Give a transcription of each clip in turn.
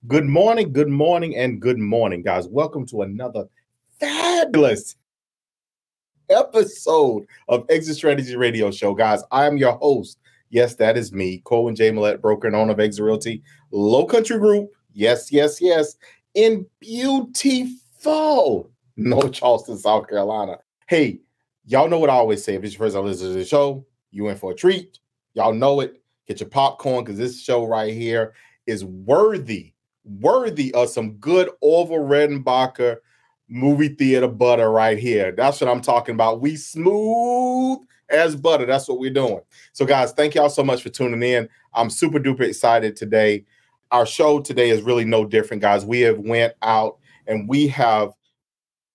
good morning, and good morning, guys. Welcome to another fabulous episode of Exit Strategy Radio Show. Guys, I am your host. Yes, that is me, Cohen J. Millette, broker and owner of Exit Realty, LowCountry Group. Yes, in beautiful North Charleston, South Carolina. Hey, y'all know what I always say. If it's your first time listening to the show, you in for a treat. Y'all know it. Get your popcorn because this show right here is worthy of some good Orville Redenbacher movie theater butter right here. That's what I'm talking about. We smooth as butter. That's what we're doing. So, guys, thank y'all so much for tuning in. I'm super duper excited today. Our show today is really no different, guys. We have went out and we have,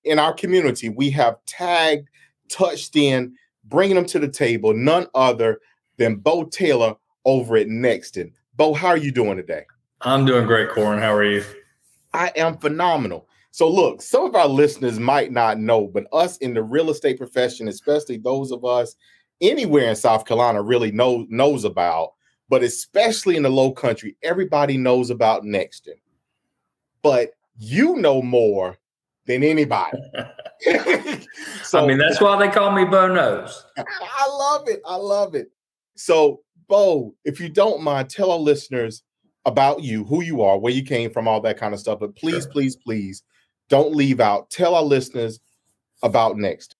in our community, we have tagged, touched in, bringing them to the table, none other than Bo Taylor over at Nexton. Bo, how are you doing today? I'm doing great, Corin. How are you? I am phenomenal. So look, some of our listeners might not know, but us in the real estate profession, especially those of us anywhere in South Carolina really knows about, but especially in the low country, everybody knows about Nexton. But you know more than anybody. So, I mean, that's why they call me Bo Knows. I love it. So, Bo, if you don't mind, tell our listeners about you, who you are, where you came from, all that kind of stuff. But please, please don't leave out. Tell our listeners about Nexton.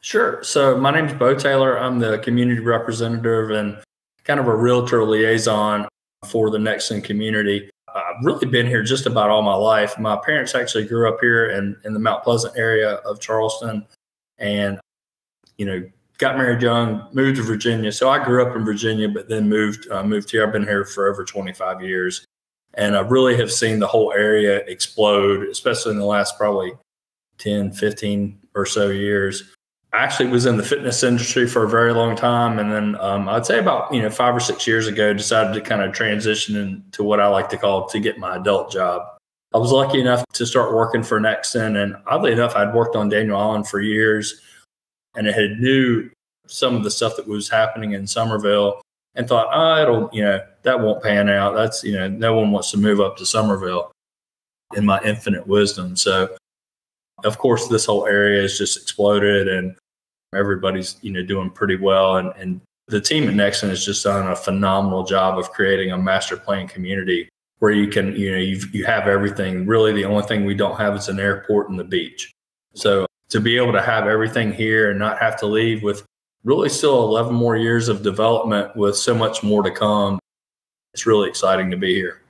Sure. So my name is Bo Taylor. I'm the community representative and kind of a realtor liaison for the Nexton community. I've really been here just about all my life. My parents actually grew up here in the Mount Pleasant area of Charleston and, got married young, moved to Virginia. So I grew up in Virginia, but then moved here. I've been here for over 25 years. And I really have seen the whole area explode, especially in the last probably 10, 15 or so years. I actually was in the fitness industry for a very long time. And then I'd say about 5 or 6 years ago, decided to kind of transition into what I like to call to get my adult job. I was lucky enough to start working for Nexton. And oddly enough, I'd worked on Daniel Island for years. And I had knew some of the stuff that was happening in Summerville and thought, that won't pan out. That's, no one wants to move up to Summerville in my infinite wisdom. So, of course, this whole area has just exploded and everybody's, doing pretty well. And the team at Nexton has just done a phenomenal job of creating a master plan community where you can, you have everything. Really, the only thing we don't have is an airport and the beach. So to be able to have everything here and not have to leave with really still 11 more years of development with so much more to come, it's really exciting to be here.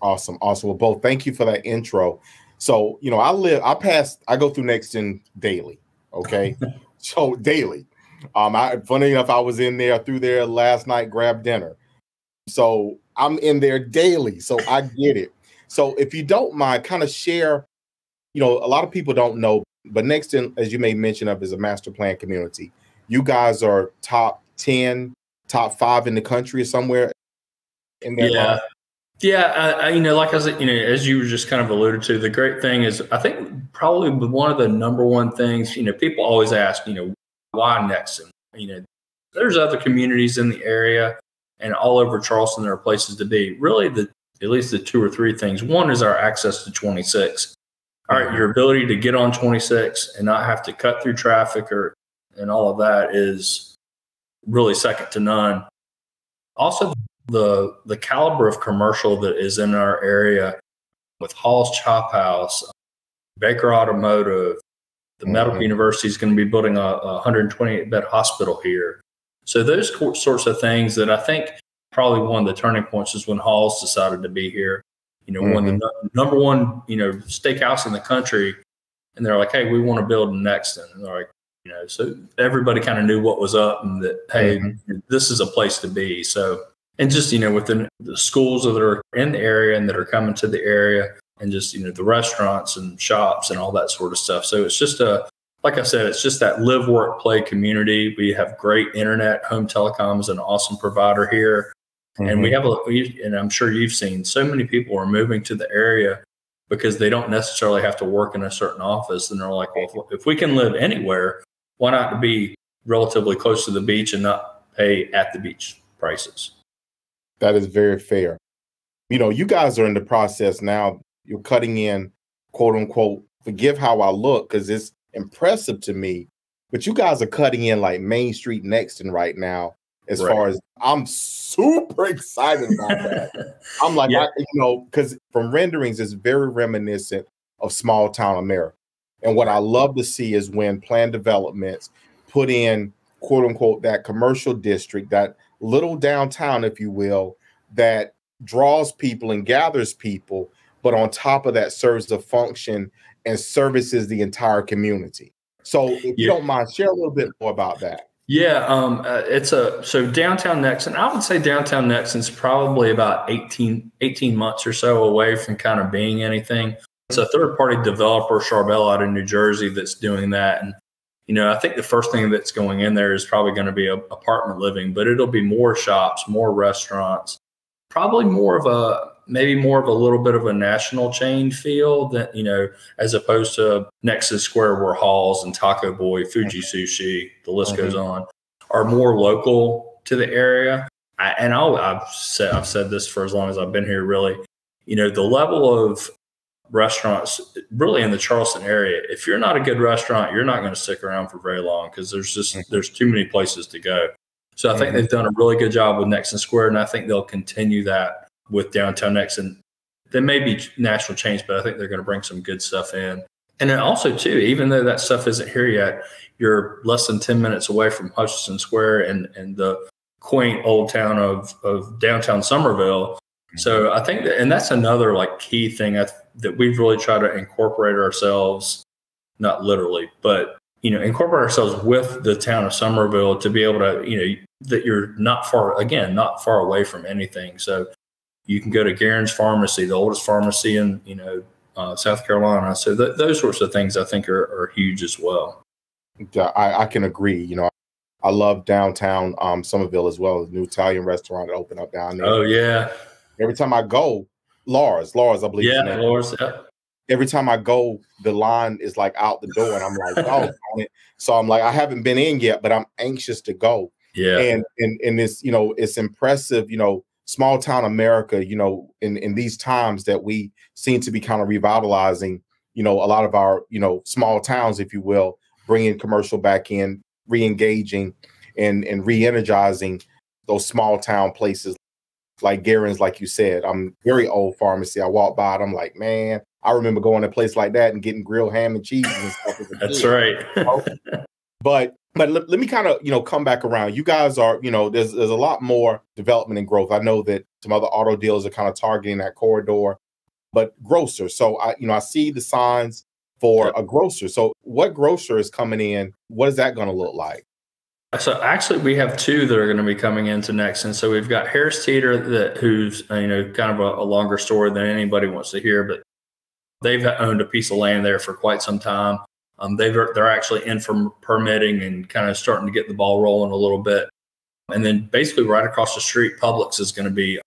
Awesome. Well, Bo, thank you for that intro. So, I go through Nexton daily. Okay. So daily. Funny enough, I was through there last night, grabbed dinner. So I'm in there daily. So I get it. So if you don't mind, kind of share, a lot of people don't know, but Nexton, as you made mention of, is a master plan community. You guys are top 10, top 5 in the country or somewhere in there. Yeah. Yeah. Like I said, as you just kind of alluded to, the great thing is, I think probably one of the number one things, people always ask, why Nexton? There's other communities in the area and all over Charleston, there are places to be. Really, at least the 2 or 3 things. One is our access to 26. All right, your ability to get on 26 and not have to cut through traffic and all of that is really second to none. Also, the caliber of commercial that is in our area with Hall's Chop House, Baker Automotive, the Medical University is going to be building a 128-bed hospital here. So those sorts of things that I think probably one of the turning points is when Hall's decided to be here. One of the number one, steakhouse in the country. And they're like, hey, we want to build in Nexton. And they're like, so everybody kind of knew what was up and that, hey, this is a place to be. So, and just, within the schools that are in the area and that are coming to the area and just, the restaurants and shops and all that sort of stuff. So it's just like I said, it's just that live, work, play community. We have great internet. Home Telecom is an awesome provider here. And we have, and I'm sure you've seen, so many people are moving to the area because they don't necessarily have to work in a certain office. And they're like, well, if we can live anywhere, why not be relatively close to the beach and not pay at the beach prices? That is very fair. You guys are in the process now. You're cutting in, quote unquote, forgive how I look, because it's impressive to me, but you guys are cutting in like Main Street Nexton right now. As far as, I'm super excited about that. I'm like, because from renderings, it's very reminiscent of small town America. And what I love to see is when planned developments put in, quote unquote, that commercial district, that little downtown, if you will, that draws people and gathers people, but on top of that serves the function and services the entire community. So if you don't mind, share a little bit more about that. Yeah, so downtown Nexton, I would say downtown Nexton's probably about 18 months or so away from kind of being anything. It's a third-party developer, Charbel, out in New Jersey, that's doing that. And, I think the first thing that's going in there is probably going to be apartment living, but it'll be more shops, more restaurants, probably maybe more of a little bit of a national chain feel that, as opposed to Nexus Square, where Halls and Taco Boy, Fuji Sushi, the list goes on, are more local to the area. I've said this for as long as I've been here, really, the level of restaurants really in the Charleston area, if you're not a good restaurant, you're not going to stick around for very long, because there's too many places to go. So I think they've done a really good job with Nexton Square, and I think they'll continue that with downtown Nexton. There may be national change, but I think they're going to bring some good stuff in. And then also, too, even though that stuff isn't here yet, you're less than 10 minutes away from Hutchinson Square and the quaint old town of downtown Summerville. So I think and that's another like key thing that we've really tried to incorporate ourselves, not literally, but incorporate ourselves with the town of Summerville to be able to, that you're not far away from anything. So you can go to Garen's Pharmacy, the oldest pharmacy in, South Carolina. So those sorts of things I think are huge as well. I can agree. I love downtown Summerville as well. The new Italian restaurant that opened up down there. Oh, yeah. Every time I go, Laura's, I believe. Yeah, Laura's. Yeah. Every time I go, the line is like out the door, and I'm like, oh. So I'm like, I haven't been in yet, but I'm anxious to go. Yeah. And it's, it's impressive, small town America, in these times that we seem to be kind of revitalizing, a lot of our, small towns, if you will, bringing commercial back in, re-engaging and re-energizing those small town places like Garen's, like you said. I'm very old pharmacy. I walk by it, I'm like, man, I remember going to a place like that and getting grilled ham and cheese and stuff. That's right. But let me kind of, come back around. You guys are, there's a lot more development and growth. I know that some other auto dealers are kind of targeting that corridor, but grocer. So I see the signs for a grocer. So what grocer is coming in? What is that going to look like? So actually, we have two that are going to be coming into Nexton. So we've got Harris Teeter, who's kind of a longer story than anybody wants to hear, but they've owned a piece of land there for quite some time. They're actually in for permitting and kind of starting to get the ball rolling a little bit. And then basically right across the street, Publix is going to be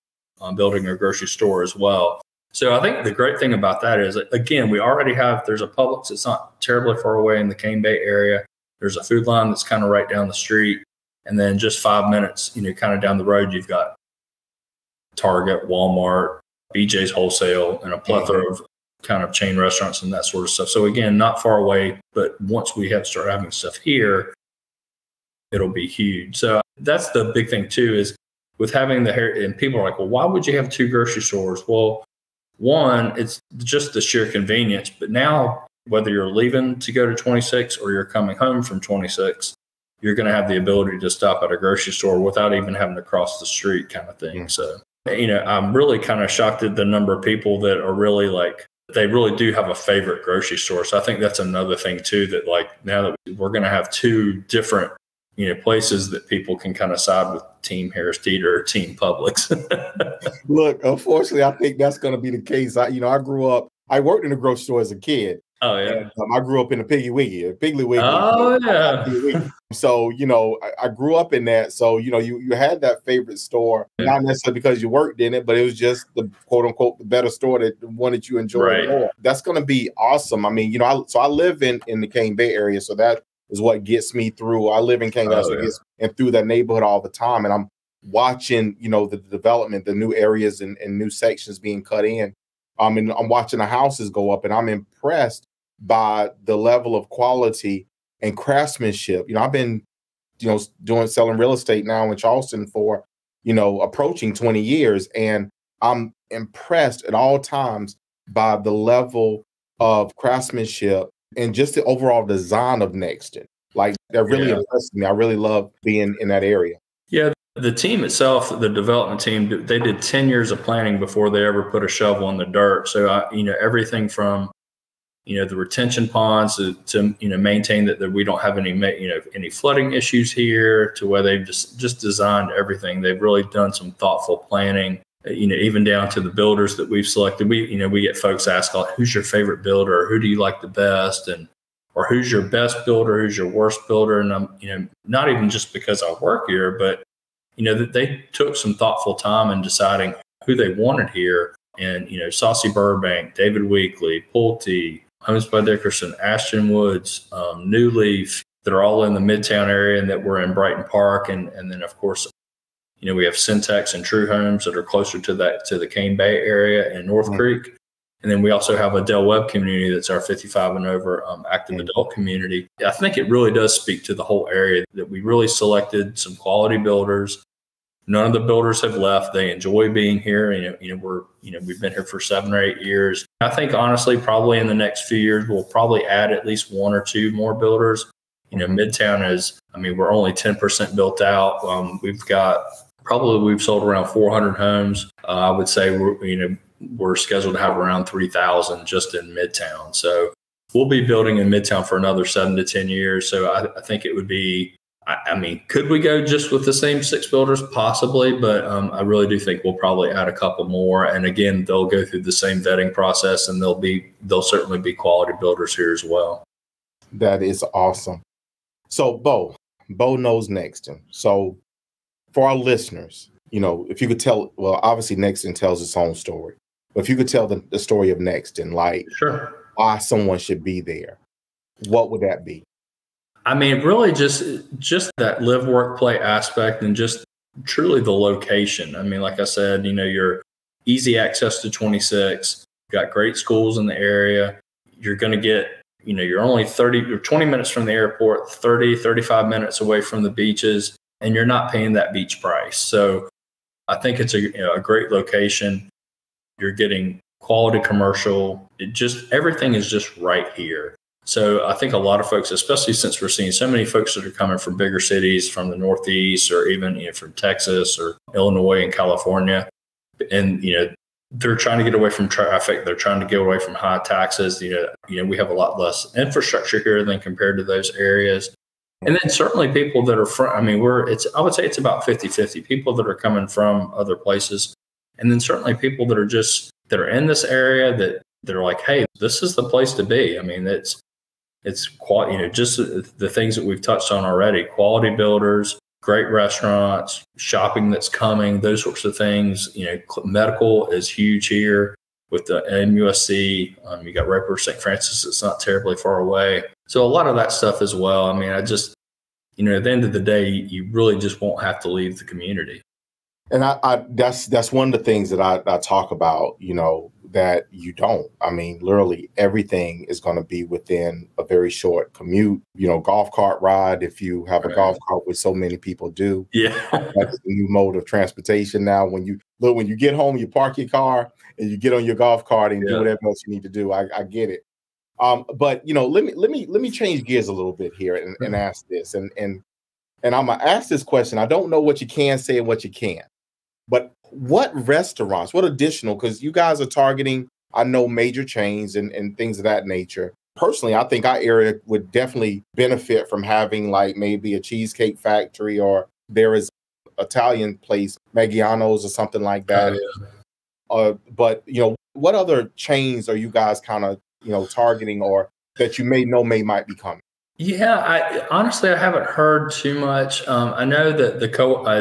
building a grocery store as well. So I think the great thing about that is, again, there's a Publix that's not terribly far away in the Cane Bay area. There's a Food Line that's kind of right down the street. And then just 5 minutes, kind of down the road, you've got Target, Walmart, BJ's Wholesale, and a plethora of kind of chain restaurants and that sort of stuff. So again, not far away, but once we start having stuff here, it'll be huge. So that's the big thing too, is with having and people are like, well, why would you have two grocery stores? Well, one, it's just the sheer convenience, but now whether you're leaving to go to 26 or you're coming home from 26, you're going to have the ability to stop at a grocery store without even having to cross the street kind of thing. So, I'm really kind of shocked at the number of people that are really they really do have a favorite grocery store. So I think that's another thing too, that now that we're going to have two different, places that people can kind of side with Team Harris Teeter or Team Publix. Look, unfortunately, I think that's going to be the case. I worked in a grocery store as a kid. Oh, yeah. And, I grew up in a Piggly Wiggly. Oh, yeah. So, I grew up in that. So, you had that favorite store, not necessarily because you worked in it, but it was just the quote unquote the better store, the one that you enjoyed more. That's going to be awesome. I mean, I live in the Cane Bay area. So that is what gets me through. I live in Cane Bay, and through that neighborhood all the time. And watching, the development, the new areas and new sections being cut in. And I'm watching the houses go up, and I'm impressed by the level of quality and craftsmanship. I've been, selling real estate now in Charleston for, approaching 20 years. And I'm impressed at all times by the level of craftsmanship and just the overall design of Nexton. Like, that really impressed me. I really love being in that area. Yeah. The team itself, the development team, they did 10 years of planning before they ever put a shovel in the dirt. So, everything from, the retention ponds to maintain that we don't have any flooding issues here, to where they've just designed everything. They've really done some thoughtful planning, even down to the builders that we've selected. We get folks ask, who's your favorite builder? Or who do you like the best? Or who's your best builder? Who's your worst builder? And I'm, not even just because I work here, but that they took some thoughtful time in deciding who they wanted here. And, Saucy Burbank, David Weekley, Pulte, Homes by Dickerson, Ashton Woods, New Leaf, that are all in the Midtown area and that we're in Brighton Park. And then, of course, we have Syntex and True Homes that are closer to the Cane Bay area and North Creek. And then we also have a Del Webb community that's our 55 and over active adult community. I think it really does speak to the whole area that we really selected some quality builders. None of the builders have left. They enjoy being here. We've been here for 7 or 8 years. I think honestly, probably in the next few years, we'll probably add at least 1 or 2 more builders. Midtown is, we're only 10% built out. We've sold around 400 homes. I would say we're scheduled to have around 3,000 just in Midtown. So we'll be building in Midtown for another 7 to 10 years. So I think it would be, could we go just with the same 6 builders? Possibly, but I really do think we'll probably add a couple more. And again, they'll go through the same vetting process, and they'll certainly be quality builders here as well. That is awesome. So Bo knows Nexton. So for our listeners, if you could tell, well, obviously Nexton tells its own story, but if you could tell the story of Nexton, like sure, why someone should be there, what would that be? Really just that live, work, play aspect, and just truly the location. Like I said, you're easy access to 26, got great schools in the area. You're going to get, you're only 30 or 20 minutes from the airport, 30, 35 minutes away from the beaches, and you're not paying that beach price. So I think it's a great location. You're getting quality commercial. Everything is just right here. So I think a lot of folks, especially since we're seeing so many folks that are coming from bigger cities, from the Northeast, or even from Texas or Illinois and California, and they're trying to get away from traffic. They're trying to get away from high taxes. We have a lot less infrastructure here than compared to those areas. And then certainly people that are from, I would say it's about 50-50 people that are coming from other places. And then certainly people that are in this area that they're like, hey, this is the place to be. It's quite, just the things that we've touched on already, quality builders, great restaurants, shopping that's coming, those sorts of things. Medical is huge here with the MUSC. You got right where St. Francis, it's not terribly far away. So a lot of that stuff as well. At the end of the day, you really just won't have to leave the community. And that's one of the things that I talk about, that you don't. Literally everything is going to be within a very short commute, golf cart ride. If you have a golf cart, which so many people do. Yeah. That's the new mode of transportation now. When you get home, you park your car and you get on your golf cart and do whatever else you need to do. I get it. But let me change gears a little bit here and ask this. And I'm gonna ask this question. I don't know what you can say and what you can't. But what restaurants, what additional, because you guys are targeting, I know, major chains and things of that nature. Personally, I think our area would definitely benefit from having like maybe a Cheesecake Factory, or there is Italian place, Maggiano's or something like that. But, what other chains are you guys kind of, targeting, or that you might be coming? Yeah, honestly, I haven't heard too much. I know that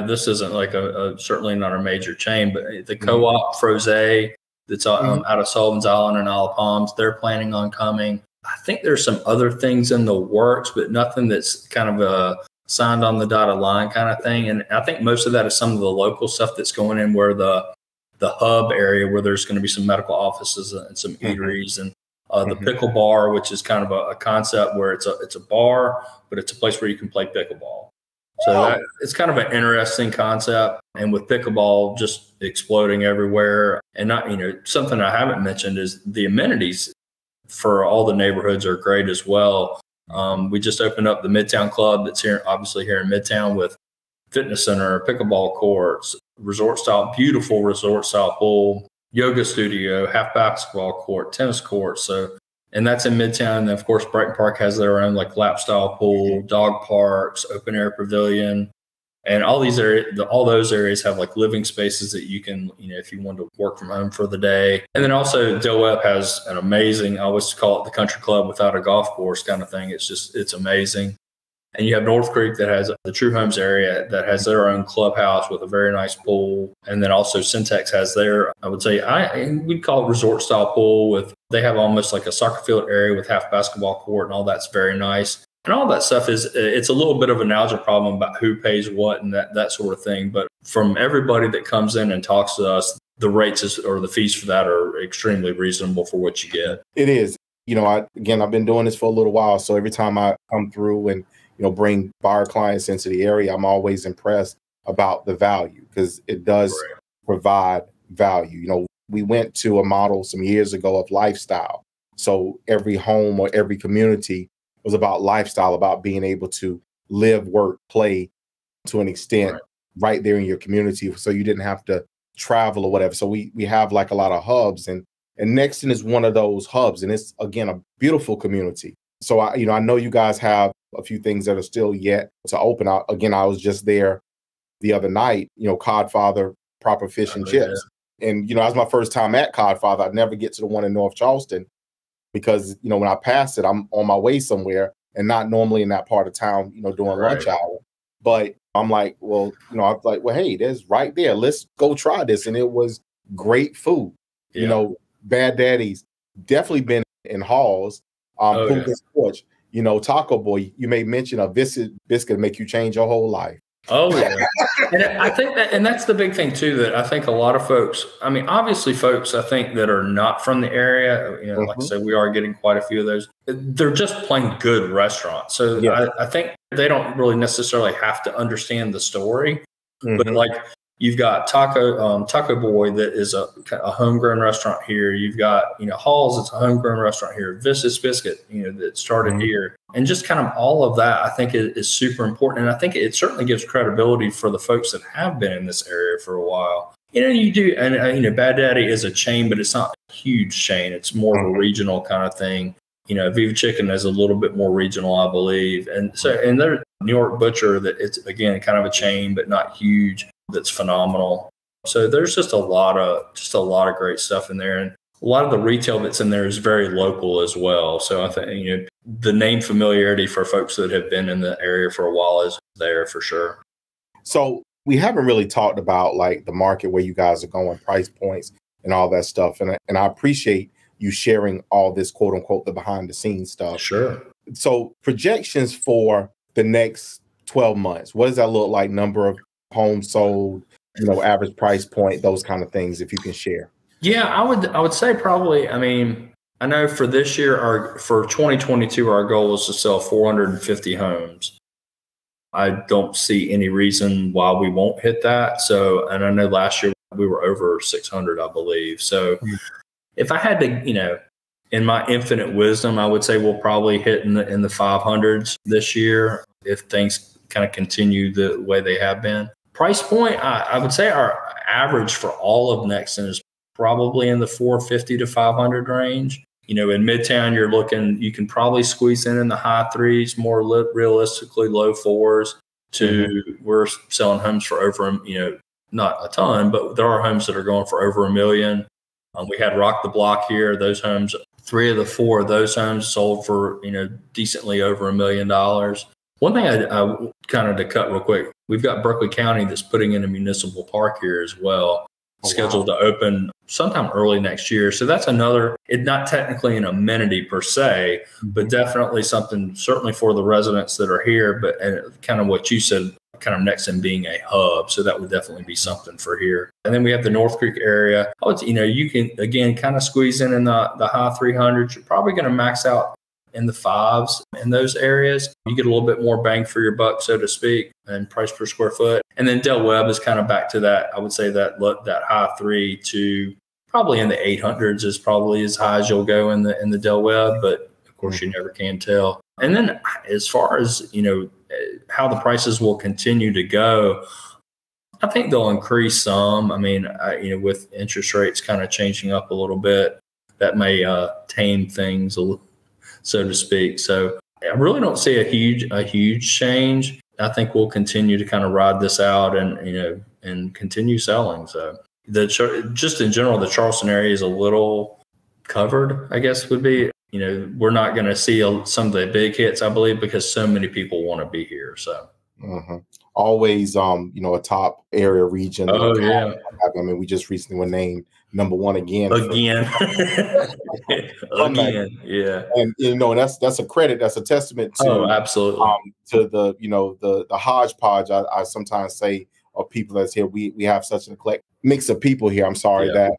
this isn't like certainly not a major chain, but the Co-op Froze that's out of Sullivan's Island and Isle of Palms, they're planning on coming. I think there's some other things in the works, but nothing that's kind of signed on the dotted line kind of thing. And I think most of that is some of the local stuff that's going in, where the hub area, where there's going to be some medical offices and some eateries, and the pickle bar, which is kind of a concept where it's a bar, but it's a place where you can play pickleball. So it's kind of an interesting concept. And with pickleball just exploding everywhere, and not, something I haven't mentioned is the amenities for all the neighborhoods are great as well. We just opened up the Midtown Club that's obviously here in Midtown, with fitness center, pickleball courts, beautiful resort style pool, yoga studio, half basketball court, tennis court. So, and that's in Midtown. And of course, Brighton Park has their own like lap style pool, dog parks, open air pavilion, and all these areas, all those areas have like living spaces that you can, if you want to work from home for the day. And then also Del Webb has an amazing, I always call it the country club without a golf course kind of thing. It's amazing. And you have North Creek that has the True Homes area that has their own clubhouse with a very nice pool. And then also Syntex has their, I would say, we'd call it resort style pool. They have almost like a soccer field area with half basketball court, and all that's very nice. And all that stuff it's a little bit of an algebra problem about who pays what and that sort of thing. But from everybody that comes in and talks to us, the rates or the fees for that are extremely reasonable for what you get. It is. I've been doing this for a little while. So every time I come through and bring buyer clients into the area, I'm always impressed about the value, because it does provide value. We went to a model some years ago of lifestyle. So every home or every community was about lifestyle, about being able to live, work, play to an extent right there in your community. So you didn't have to travel or whatever. So we have like a lot of hubs, and Nexton is one of those hubs. And it's, again, a beautiful community. So I know you guys have a few things that are still yet to open. I was just there the other night, Codfather, proper fish and chips. Yeah. And, that was my first time at Codfather. I'd never get to the one in North Charleston, because, when I pass it, I'm on my way somewhere and not normally in that part of town, during lunch hour. But I'm like, well, hey, there's right there. Let's go try this. And it was great food. Yeah. Bad Daddy's, definitely been in Halls, Porch. Taco Boy, you made mention of biscuit make you change your whole life. Oh, yeah. And I think that's the big thing too, that I think a lot of folks, obviously folks, I think that are not from the area, like I said, we are getting quite a few of those. They're just plain good restaurants. So I think they don't really necessarily have to understand the story, but like, you've got Taco Boy, that is a homegrown restaurant here. You've got, Halls, it's a homegrown restaurant here. Vicious Biscuit, that started here. And just kind of all of that, I think is super important. And I think it certainly gives credibility for the folks that have been in this area for a while. You do, and Bad Daddy is a chain, but it's not a huge chain. It's more of a regional kind of thing. Viva Chicken is a little bit more regional, I believe. And there's New York Butcher, that it's, again, kind of a chain, but not huge. That's phenomenal. So there's just a lot of great stuff in there. And a lot of the retail that's in there is very local as well. So I think, the name familiarity for folks that have been in the area for a while is there for sure. So we haven't really talked about like the market, where you guys are going, price points and all that stuff. And I appreciate you sharing all this, quote unquote, the behind the scenes stuff. Sure. So projections for the next 12 months, what does that look like? Number of homes sold, average price point, those kind of things, if you can share. Yeah, I would say probably, I know for this year, for 2022, our goal is to sell 450 homes. I don't see any reason why we won't hit that. So, and I know last year we were over 600, I believe. So if I had to, in my infinite wisdom, I would say we'll probably hit in the 500s this year if things kind of continue the way they have been. Price point, I would say our average for all of Nexton is probably in the 450 to 500 range. In Midtown, you can probably squeeze in the high threes, more realistically low fours. We're selling homes for over, not a ton, but there are homes that are going for over $1 million. We had Rock the Block here. Those homes, 3 of the 4 of those homes sold for, decently over $1 million. One thing I kind of to cut real quick, we've got Berkeley County that's putting in a municipal park here as well. scheduled to open sometime early next year. So that's it's not technically an amenity per se, but definitely something certainly for the residents that are here, but kind of what you said, kind of Nexton being a hub. So that would definitely be something for here. And then we have the North Creek area. You can, again, kind of squeeze in the high 300s. You're probably going to max out in the 5s in those areas. You get a little bit more bang for your buck, so to speak, and price per square foot. And then Del Webb is kind of back to that. I would say that high 3 to probably in the 800s is probably as high as you'll go in the Del Webb, but of course you never can tell. And then as far as, how the prices will continue to go, I think they'll increase some. I mean, with interest rates kind of changing up a little bit, that may tame things a little, so to speak. So I really don't see a huge change. I think we'll continue to kind of ride this out and continue selling. So just in general, the Charleston area is a little covered, I guess would be. We're not going to see some of the big hits, I believe, because so many people want to be here. So always, a top area region. Oh yeah. I mean, we just recently were named number 1 again. Again. Yeah. And that's a credit. That's a testament to absolutely to the hodgepodge. I sometimes say of people that's here. We have such an eclectic mix of people here. I'm sorry that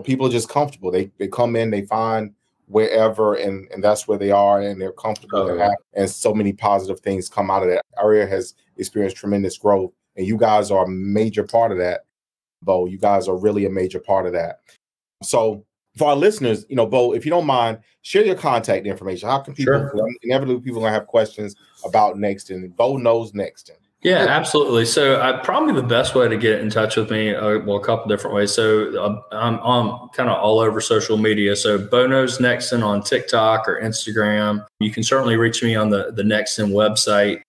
people are just comfortable. They come in, they find wherever, and that's where they are, and they're comfortable. And so many positive things come out of that. Our area has experienced tremendous growth, and you guys are a major part of that. Bo, you guys are really a major part of that. So for our listeners, Bo, if you don't mind, share your contact information. How can people, inevitably people are going to have questions about Nexton. Bo knows Nexton. Yeah, absolutely. So probably the best way to get in touch with me, a couple different ways. So I'm kind of all over social media. So Bo Knows Nexton on TikTok or Instagram. You can certainly reach me on the Nexton website,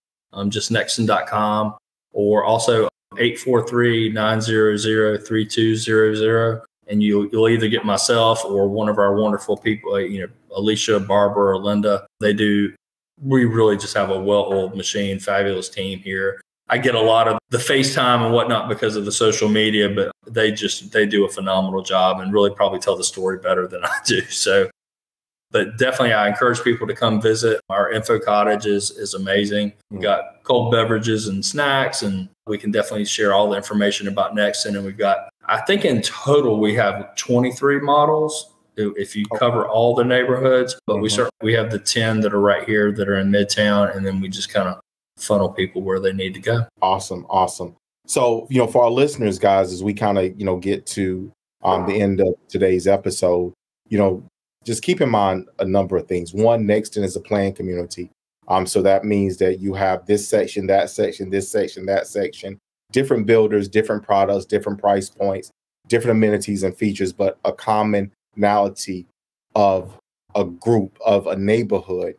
just nexton.com, or also 843-900-3200. And you'll either get myself or one of our wonderful people, Alicia, Barbara, or Linda. We really just have a well-oiled machine, fabulous team here. I get a lot of the FaceTime and whatnot because of the social media, but they do a phenomenal job and really probably tell the story better than I do. So, but definitely I encourage people to come visit. Our Info Cottage is amazing. We've got cold beverages and snacks, and we can definitely share all the information about Nexton. And we've got, I think in total, we have 23 models if you cover all the neighborhoods, but we have the 10 that are right here that are in Midtown, and then we just kind of funnel people where they need to go. Awesome. So, for our listeners, guys, as we kind of, get to the end of today's episode, just keep in mind a number of things. One, Nexton is a planned community. So that means that you have this section, that section, this section, that section, different builders, different products, different price points, different amenities and features, but a commonality of a group, of a neighborhood,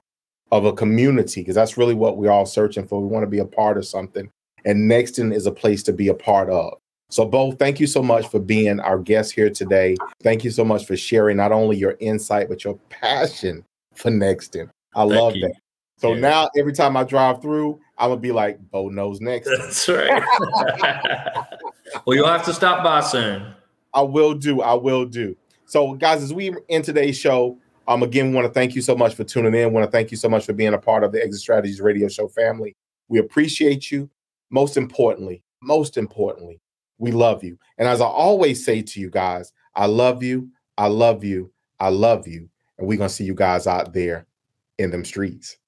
of a community, because that's really what we're all searching for. We want to be a part of something, and Nexton is a place to be a part of. So, Bo, thank you so much for being our guest here today. Thank you so much for sharing not only your insight, but your passion for Nexton. I love that. So now every time I drive through, I'm going to be like, Bo Knows Nexton. That's right. Well, you'll have to stop by soon. I will do. So, guys, as we end today's show, again, we want to thank you so much for tuning in. We want to thank you so much for being a part of the Exit Strategies Radio Show family. We appreciate you. Most importantly, we love you. And as I always say to you guys, I love you. And we're going to see you guys out there in them streets.